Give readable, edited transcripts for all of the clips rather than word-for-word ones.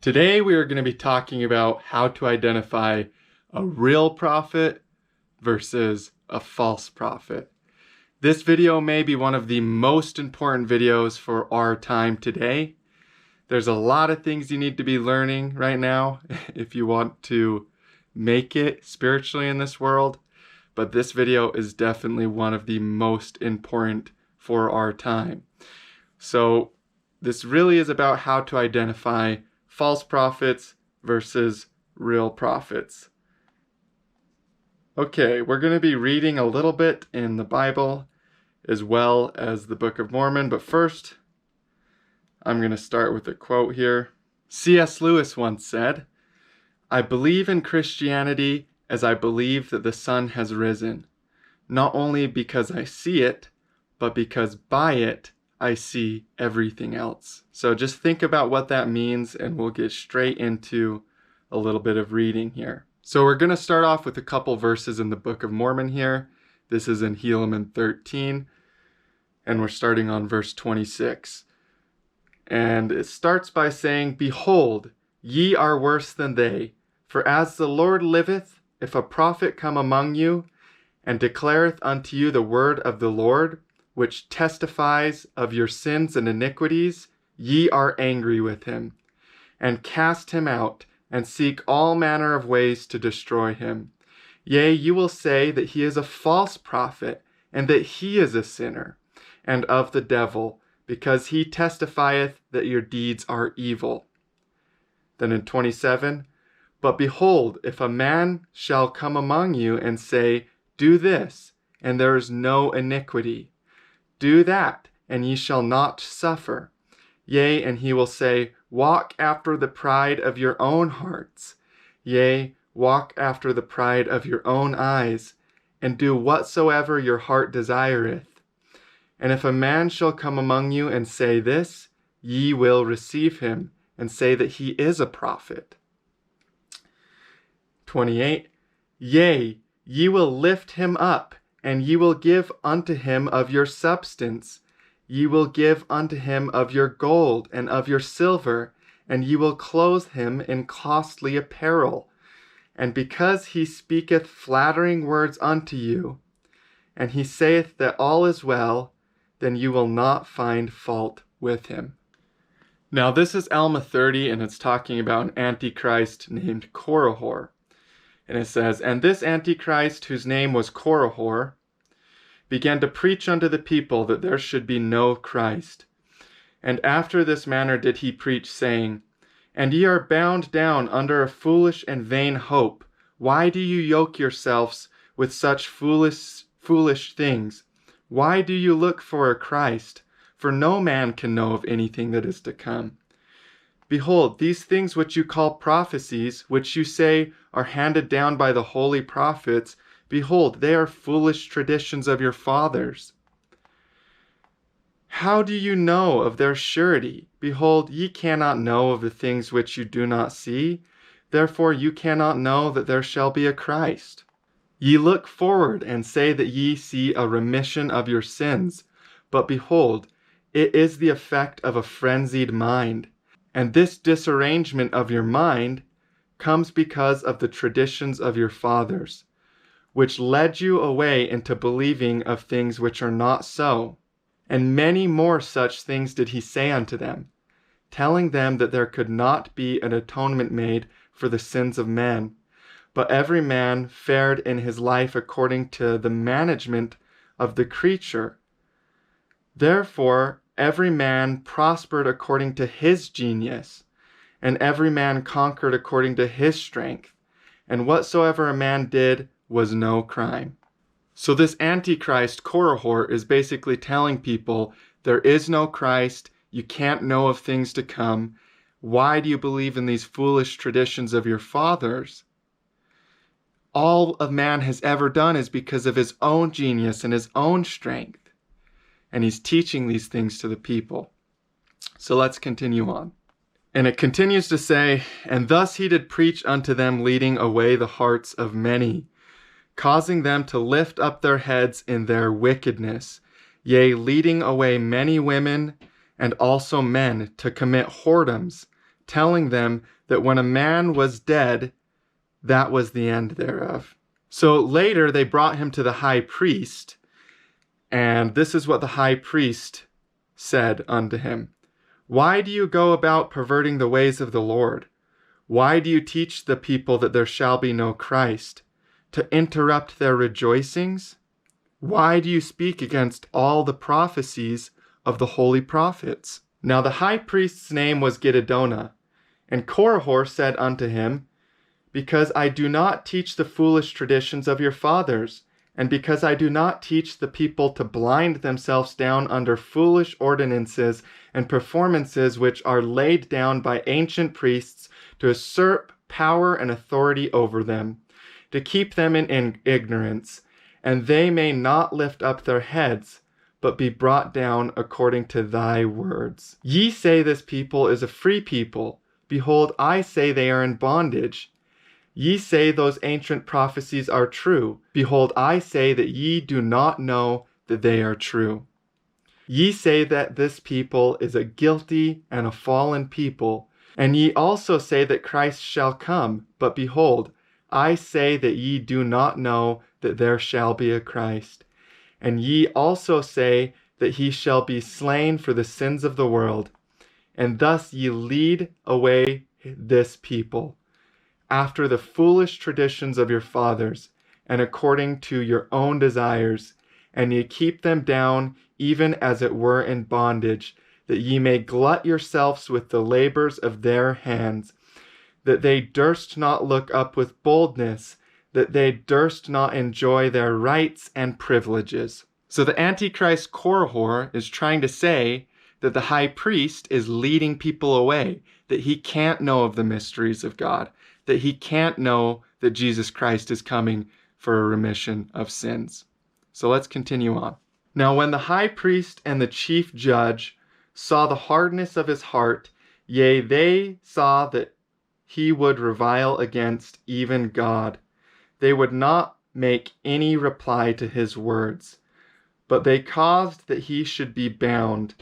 Today we are going to be talking about how to identify a real prophet versus a false prophet. This video may be one of the most important videos for our time today. There's a lot of things you need to be learning right now if you want to make it spiritually in this world, but this video is definitely one of the most important for our time. So this really is about how to identify false prophets versus real prophets. Okay, we're going to be reading a little bit in the Bible as well as the Book of Mormon, but first I'm going to start with a quote here. C.S. Lewis once said, "I believe in Christianity as I believe that the sun has risen, not only because I see it, but because by it I see everything else." So just think about what that means and we'll get straight into a little bit of reading here. So we're going to start off with a couple verses in the Book of Mormon here. This is in Helaman 13, and we're starting on verse 26. And it starts by saying, "Behold, ye are worse than they, for as the Lord liveth, if a prophet come among you, and declareth unto you the word of the Lord, which testifies of your sins and iniquities, ye are angry with him, and cast him out, and seek all manner of ways to destroy him. Yea, you will say that he is a false prophet, and that he is a sinner, and of the devil, because he testifieth that your deeds are evil." Then in 27, "But behold, if a man shall come among you and say, Do this, and there is no iniquity. Do that, and ye shall not suffer. Yea, and he will say, Walk after the pride of your own hearts. Yea, walk after the pride of your own eyes, and do whatsoever your heart desireth. And if a man shall come among you and say this, ye will receive him, and say that he is a prophet." 28, "Yea, ye will lift him up, and ye will give unto him of your substance. Ye will give unto him of your gold and of your silver, and ye will clothe him in costly apparel. And because he speaketh flattering words unto you, and he saith that all is well, then you will not find fault with him." Now this is Alma 30, and it's talking about an antichrist named Korihor. And it says, "And this antichrist, whose name was Korihor, began to preach unto the people that there should be no Christ. And after this manner did he preach, saying, And ye are bound down under a foolish and vain hope. Why do you yoke yourselves with such foolish things? Why do you look for a Christ? For no man can know of anything that is to come. Behold, these things which you call prophecies, which you say are handed down by the holy prophets, behold, they are foolish traditions of your fathers. How do you know of their surety? Behold, ye cannot know of the things which you do not see. Therefore you cannot know that there shall be a Christ. Ye look forward and say that ye see a remission of your sins. But behold, it is the effect of a frenzied mind. And this disarrangement of your mind comes because of the traditions of your fathers, which led you away into believing of things which are not so. And many more such things did he say unto them, telling them that there could not be an atonement made for the sins of men, but every man fared in his life according to the management of the creature. Therefore every man prospered according to his genius, and every man conquered according to his strength, and whatsoever a man did was no crime." So this Antichrist, Korihor, is basically telling people there is no Christ, you can't know of things to come. Why do you believe in these foolish traditions of your fathers? All a man has ever done is because of his own genius and his own strength. And he's teaching these things to the people. So let's continue on. And it continues to say, "And thus he did preach unto them, leading away the hearts of many, causing them to lift up their heads in their wickedness, yea, leading away many women and also men to commit whoredoms, telling them that when a man was dead, that was the end thereof. So later they brought him to the high priest, and this is what the high priest said unto him. Why do you go about perverting the ways of the Lord? Why do you teach the people that there shall be no Christ, to interrupt their rejoicings? Why do you speak against all the prophecies of the holy prophets? Now the high priest's name was Giddonah, and Korihor said unto him, Because I do not teach the foolish traditions of your fathers, and because I do not teach the people to blind themselves down under foolish ordinances and performances which are laid down by ancient priests to usurp power and authority over them, to keep them in ignorance, and they may not lift up their heads, but be brought down according to thy words. Ye say this people is a free people. Behold, I say they are in bondage. Ye say those ancient prophecies are true. Behold, I say that ye do not know that they are true. Ye say that this people is a guilty and a fallen people, and ye also say that Christ shall come. But behold, I say that ye do not know that there shall be a Christ. And ye also say that he shall be slain for the sins of the world. And thus ye lead away this people, after the foolish traditions of your fathers, and according to your own desires, and ye keep them down even as it were in bondage, that ye may glut yourselves with the labors of their hands, that they durst not look up with boldness, that they durst not enjoy their rights and privileges. So the Antichrist Korihor is trying to say that the high priest is leading people away, that he can't know of the mysteries of God, that he can't know that Jesus Christ is coming for a remission of sins. So let's continue on. Now when the high priest and the chief judge saw the hardness of his heart, yea, they saw that he would revile against even God, they would not make any reply to his words, but they caused that he should be bound.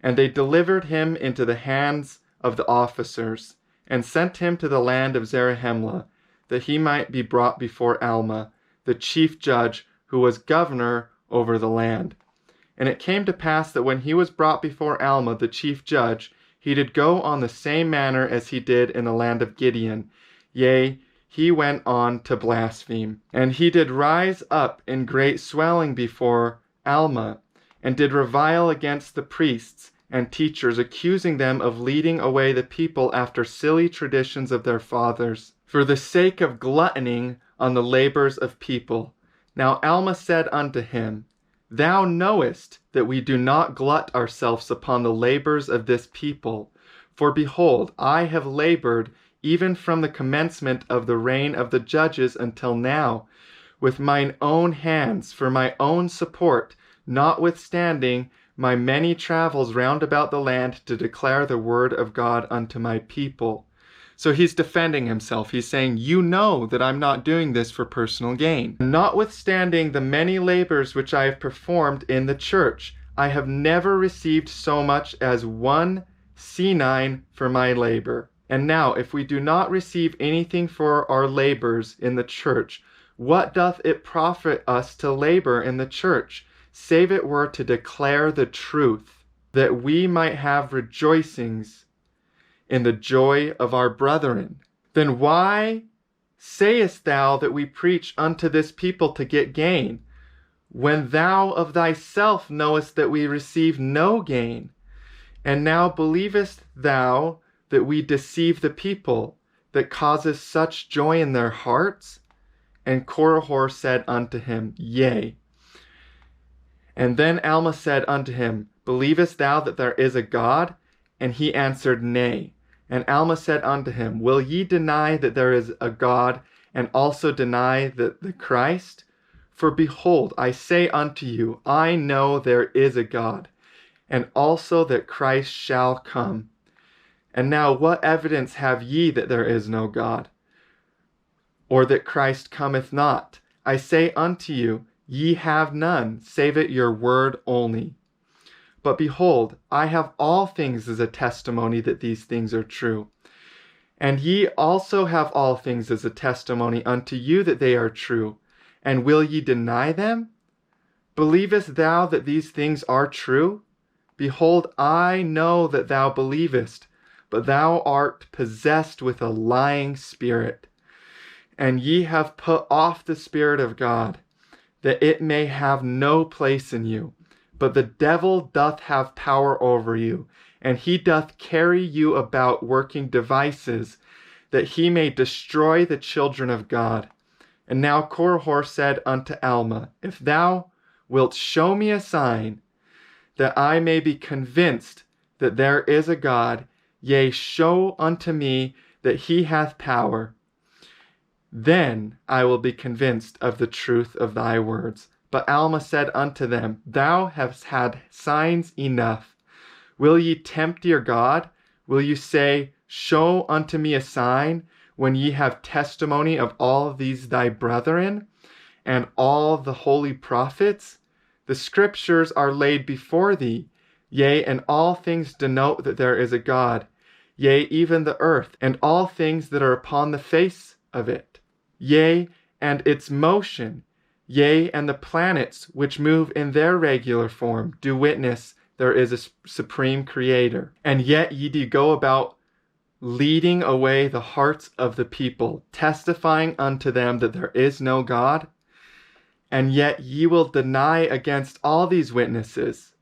And they delivered him into the hands of the officers, and sent him to the land of Zarahemla, that he might be brought before Alma, the chief judge, who was governor over the land. And it came to pass that when he was brought before Alma, the chief judge, he did go on the same manner as he did in the land of Gideon. Yea, he went on to blaspheme. And he did rise up in great swelling before Alma, and did revile against the priests and teachers, accusing them of leading away the people after silly traditions of their fathers, for the sake of gluttoning on the labors of people. Now Alma said unto him, Thou knowest that we do not glut ourselves upon the labors of this people. For behold, I have labored even from the commencement of the reign of the judges until now, with mine own hands for my own support, notwithstanding my many travels round about the land to declare the word of God unto my people. So he's defending himself. He's saying, you know that I'm not doing this for personal gain. Notwithstanding the many labors which I have performed in the church, I have never received so much as 1 senine for my labor. And now, if we do not receive anything for our labors in the church, what doth it profit us to labor in the church, save it were to declare the truth, that we might have rejoicings in the joy of our brethren? Then why sayest thou that we preach unto this people to get gain, when thou of thyself knowest that we receive no gain? And now believest thou that we deceive the people, that causes such joy in their hearts? And Korihor said unto him, Yea. And then Alma said unto him, Believest thou that there is a God? And he answered, Nay. And Alma said unto him, Will ye deny that there is a God, and also deny that the Christ? For behold, I say unto you, I know there is a God, and also that Christ shall come. And now what evidence have ye that there is no God, or that Christ cometh not? I say unto you, ye have none, save it your word only. But behold, I have all things as a testimony that these things are true. And ye also have all things as a testimony unto you that they are true. And will ye deny them? Believest thou that these things are true? Behold, I know that thou believest, but thou art possessed with a lying spirit. And ye have put off the Spirit of God, that it may have no place in you. But the devil doth have power over you, and he doth carry you about working devices, that he may destroy the children of God. And now Korihor said unto Alma, If thou wilt show me a sign, that I may be convinced that there is a God, yea, show unto me that he hath power, then I will be convinced of the truth of thy words. But Alma said unto them, Thou hast had signs enough. Will ye tempt your God? Will you say, Show unto me a sign, when ye have testimony of all these thy brethren, and all the holy prophets? The scriptures are laid before thee, yea, and all things denote that there is a God, yea, even the earth, and all things that are upon the face of it, yea, and its motion, yea, and the planets which move in their regular form, do witness there is a supreme creator. And yet ye do go about leading away the hearts of the people, testifying unto them that there is no God. And yet ye will deny against all these witnesses.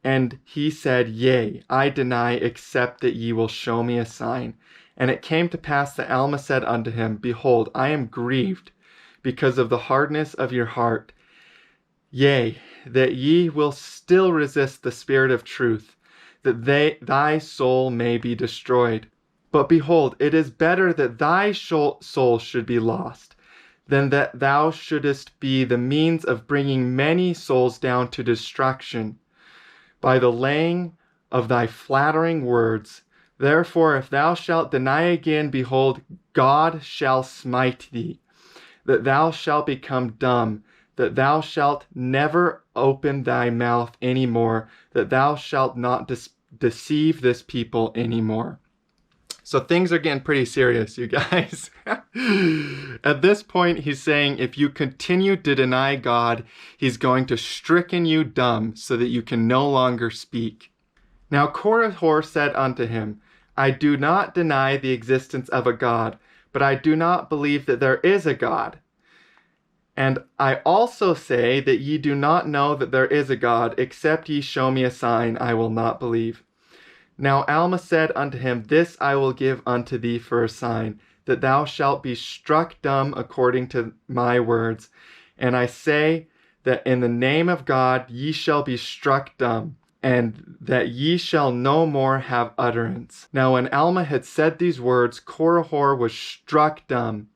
And he said, Yea, I deny, except that ye will show me a sign. And it came to pass that Alma said unto him, Behold, I am grieved because of the hardness of your heart. Yea, that ye will still resist the Spirit of truth, that thy soul may be destroyed. But behold, it is better that thy soul should be lost, than that thou shouldest be the means of bringing many souls down to destruction by the laying of thy flattering words. Therefore, if thou shalt deny again, behold, God shall smite thee, that thou shalt become dumb, that thou shalt never open thy mouth any more, that thou shalt not deceive this people anymore. So things are getting pretty serious, you guys. At this point, he's saying if you continue to deny God, he's going to stricken you dumb so that you can no longer speak. Now Korihor said unto him, I do not deny the existence of a God, but I do not believe that there is a God. And I also say that ye do not know that there is a God, except ye show me a sign, I will not believe. Now Alma said unto him, This I will give unto thee for a sign, that thou shalt be struck dumb according to my words. And I say that in the name of God ye shall be struck dumb, and that ye shall no more have utterance. Now when Alma had said these words, Korihor was struck dumb,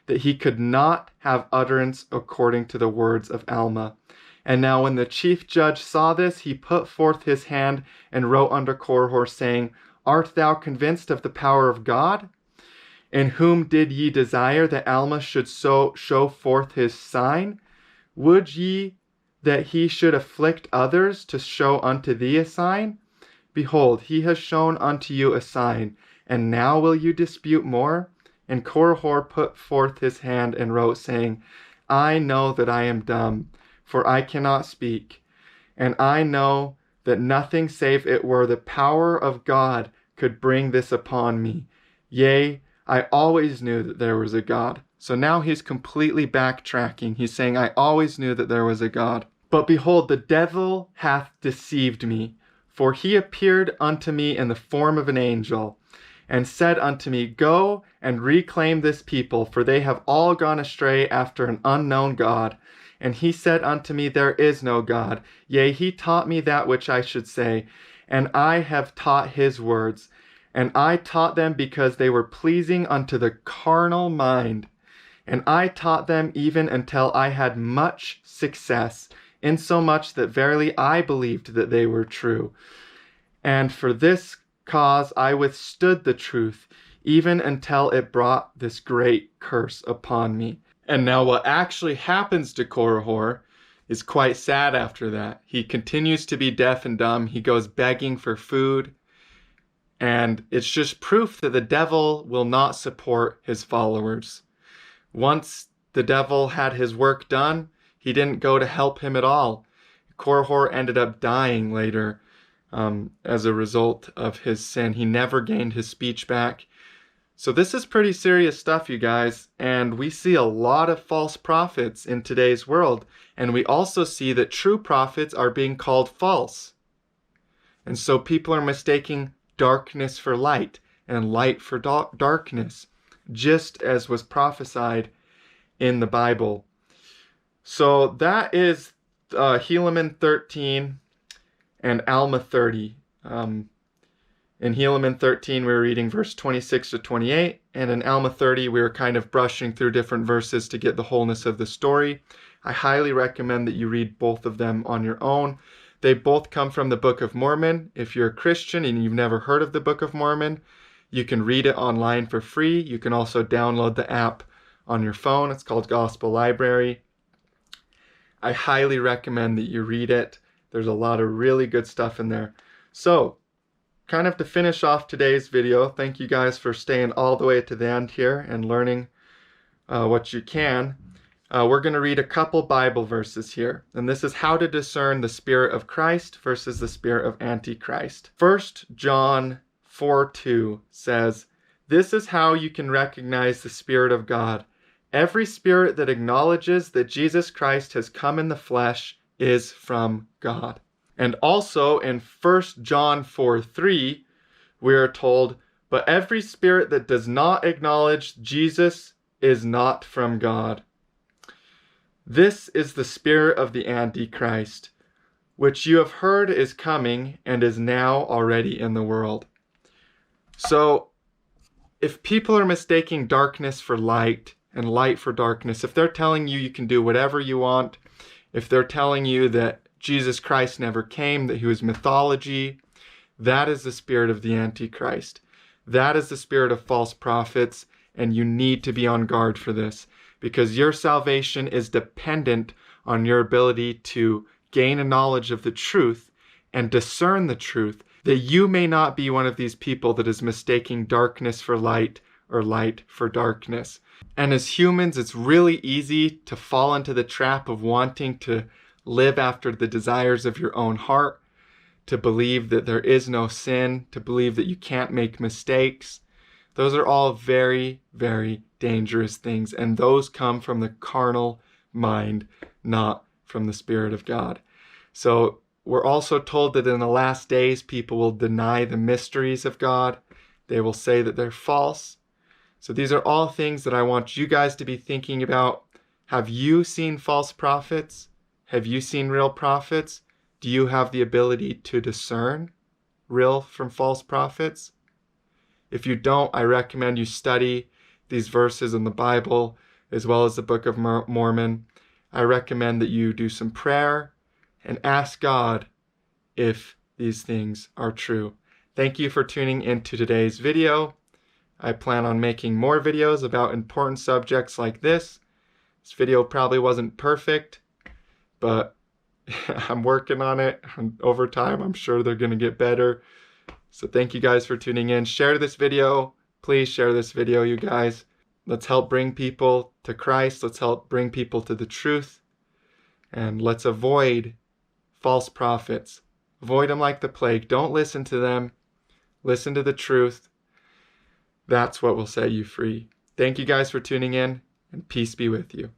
that he could not have utterance according to the words of Alma. And now when the chief judge saw this, he put forth his hand and wrote unto Korihor, saying, Art thou convinced of the power of God? In whom did ye desire that Alma should show forth his sign? Would ye that he should afflict others to show unto thee a sign? Behold, he has shown unto you a sign, and now will you dispute more? And Korihor put forth his hand and wrote, saying, I know that I am dumb, for I cannot speak. And I know that nothing save it were the power of God could bring this upon me. Yea, I always knew that there was a God. So now he's completely backtracking. He's saying, I always knew that there was a God. But behold, the devil hath deceived me, for he appeared unto me in the form of an angel, and said unto me, Go and reclaim this people, for they have all gone astray after an unknown God. And he said unto me, There is no God. Yea, he taught me that which I should say, and I have taught his words. And I taught them because they were pleasing unto the carnal mind. And I taught them even until I had much success, insomuch that verily I believed that they were true. And for this cause I withstood the truth, even until it brought this great curse upon me. And now what actually happens to Korihor is quite sad after that. He continues to be deaf and dumb. He goes begging for food. And it's just proof that the devil will not support his followers. Once the devil had his work done, he didn't go to help him at all. Korihor ended up dying later as a result of his sin. He never gained his speech back. So this is pretty serious stuff, you guys, and we see a lot of false prophets in today's world, and we also see that true prophets are being called false. And so people are mistaking darkness for light and light for darkness, just as was prophesied in the Bible. So that is Helaman 13 and Alma 30. In Helaman 13, we were reading verse 26 to 28, and in Alma 30, we were kind of brushing through different verses to get the wholeness of the story. I highly recommend that you read both of them on your own. They both come from the Book of Mormon. If you're a Christian and you've never heard of the Book of Mormon, you can read it online for free. You can also download the app on your phone. It's called Gospel Library. I highly recommend that you read it. There's a lot of really good stuff in there. So, kind of to finish off today's video, thank you guys for staying all the way to the end here and learning what you can. We're going to read a couple Bible verses here, and this is how to discern the Spirit of Christ versus the Spirit of Antichrist. 1 John 4:2 says, "This is how you can recognize the Spirit of God. Every spirit that acknowledges that Jesus Christ has come in the flesh is from God." And also in 1 John 4:3, we are told, "But every spirit that does not acknowledge Jesus is not from God." This is the spirit of the Antichrist, which you have heard is coming and is now already in the world. So, if people are mistaking darkness for light and light for darkness, if they're telling you you can do whatever you want, if they're telling you that Jesus Christ never came, that he was mythology, that is the spirit of the Antichrist. That is the spirit of false prophets, and you need to be on guard for this, because your salvation is dependent on your ability to gain a knowledge of the truth and discern the truth, that you may not be one of these people that is mistaking darkness for light or light for darkness. And as humans, it's really easy to fall into the trap of wanting to live after the desires of your own heart, to believe that there is no sin, to believe that you can't make mistakes. Those are all very, very dangerous things, and those come from the carnal mind, not from the Spirit of God. So we're also told that in the last days, people will deny the mysteries of God. They will say that they're false. So these are all things that I want you guys to be thinking about. Have you seen false prophets? Have you seen real prophets? Do you have the ability to discern real from false prophets? If you don't, I recommend you study these verses in the Bible as well as the Book of Mormon. I recommend that you do some prayer and ask God if these things are true. Thank you for tuning into today's video. I plan on making more videos about important subjects like this. This video probably wasn't perfect, but I'm working on it. And over time, I'm sure they're going to get better. So thank you guys for tuning in. Share this video. Please share this video, you guys. Let's help bring people to Christ. Let's help bring people to the truth. And let's avoid false prophets. Avoid them like the plague. Don't listen to them. Listen to the truth. That's what will set you free. Thank you guys for tuning in, and peace be with you.